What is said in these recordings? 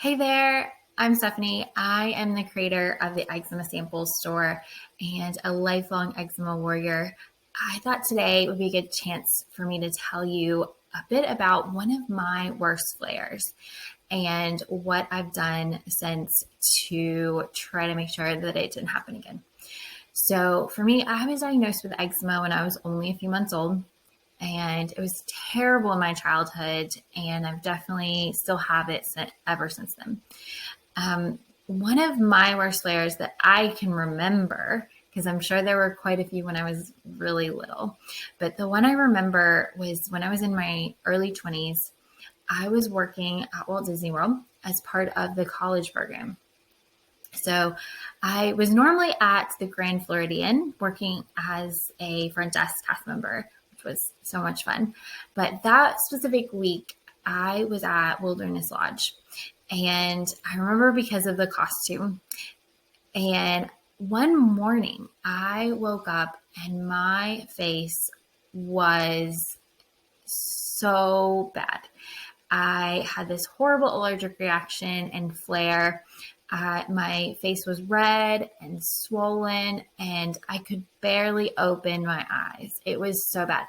Hey there, I'm Stephanie. I am the creator of the Eczema Samples store and a lifelong eczema warrior. I thought today would be a good chance for me to tell you a bit about one of my worst flares and what I've done since to try to make sure that it didn't happen again. So for me, I was diagnosed with eczema when I was only a few months old. And it was terrible in my childhood, and I've definitely still have it ever since then. One of my worst flares that I can remember, because I'm sure there were quite a few when I was really little, but the one I remember was when I was in my early 20s. I was working at Walt Disney World as part of the college program. So I was normally at the Grand Floridian working as a front desk cast member, which was so much fun. But that specific week, I was at Wilderness Lodge. And I remember because of the costume. And one morning, I woke up and my face was so bad. I had this horrible allergic reaction and flare. My face was red and swollen, and I could barely open my eyes. It was so bad.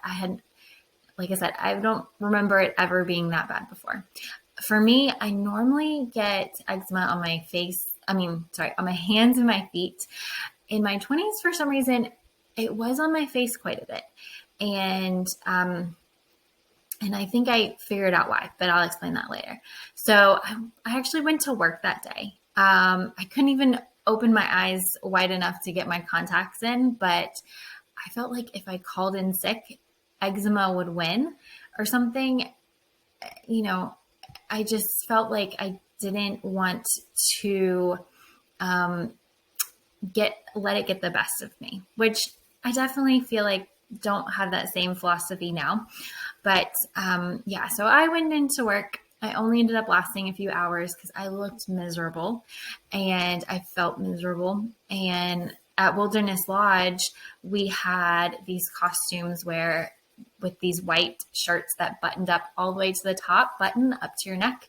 Like I said, I don't remember it ever being that bad before. For me, I normally get eczema on my face. On my hands and my feet. In my 20s, for some reason, it was on my face quite a bit. And I think I figured out why, but I'll explain that later. So I actually went to work that day. I couldn't even open my eyes wide enough to get my contacts in, but I felt like if I called in sick, eczema would win or something. I just felt like I didn't want to let it get the best of me, which I definitely feel like don't have that same philosophy now. But so I went into work. I only ended up lasting a few hours because I looked miserable and I felt miserable. And at Wilderness Lodge, we had these costumes with these white shirts that buttoned up all the way to the top, button up to your neck.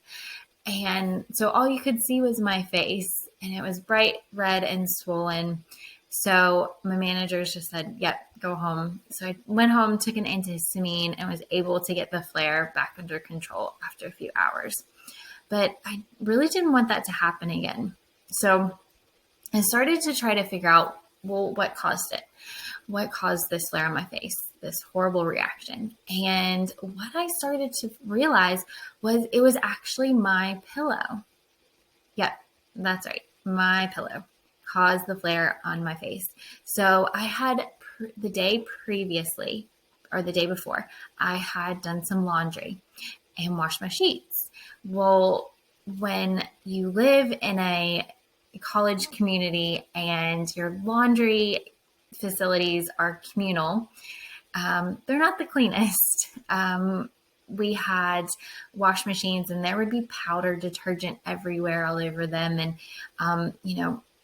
And so all you could see was my face, and it was bright red and swollen. So my managers just said, yep, go home. So I went home, took an antihistamine, and was able to get the flare back under control after a few hours. But I really didn't want that to happen again. So I started to try to figure out, what caused it? What caused this flare on my face, this horrible reaction? And what I started to realize was it was actually my pillow. Yep, that's right. My pillow caused the flare on my face. So I had the day previously, or the day before, I had done some laundry and washed my sheets. Well, when you live in a college community and your laundry facilities are communal, they're not the cleanest. We had wash machines and there would be powder detergent everywhere all over them. And,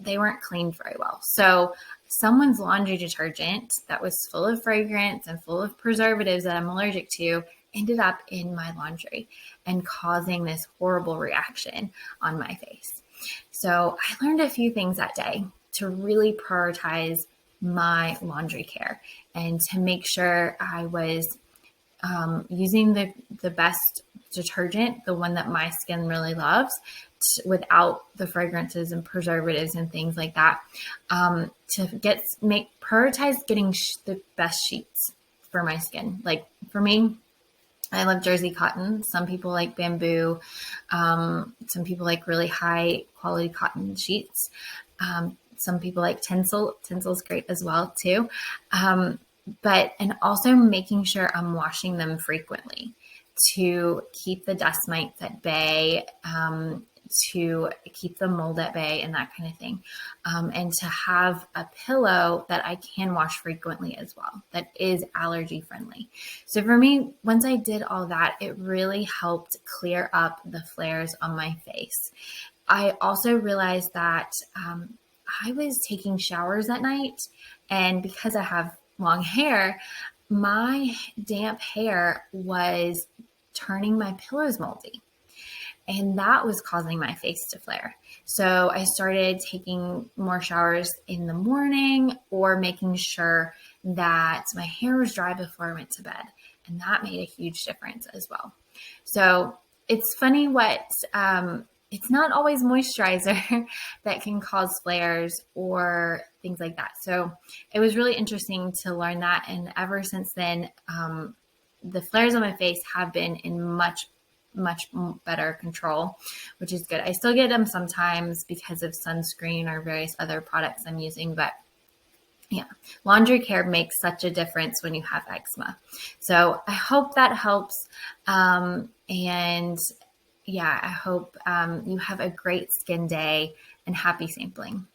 they weren't cleaned very well. So someone's laundry detergent that was full of fragrance and full of preservatives that I'm allergic to ended up in my laundry and causing this horrible reaction on my face. So I learned a few things that day to really prioritize my laundry care and to make sure I was using the best detergent, the one that my skin really loves, without the fragrances and preservatives and things like that, to prioritize getting the best sheets for my skin. Like for me, I love jersey cotton. Some people like bamboo. Some people like really high quality cotton sheets. Some people like tinsel. Tinsel's great as well too. And also making sure I'm washing them frequently to keep the dust mites at bay, to keep the mold at bay and that kind of thing. And to have a pillow that I can wash frequently as well, that is allergy friendly. So for me, once I did all that, it really helped clear up the flares on my face. I also realized that I was taking showers at night, and because I have long hair, my damp hair was turning my pillows moldy. and that was causing my face to flare. So I started taking more showers in the morning or making sure that my hair was dry before I went to bed. And that made a huge difference as well. So it's funny what, it's not always moisturizer that can cause flares or things like that. So it was really interesting to learn that. And ever since then, the flares on my face have been in much better control, which is good. I still get them sometimes because of sunscreen or various other products I'm using, but yeah, laundry care makes such a difference when you have eczema. So I hope that helps. And yeah, I hope you have a great skin day and happy sampling.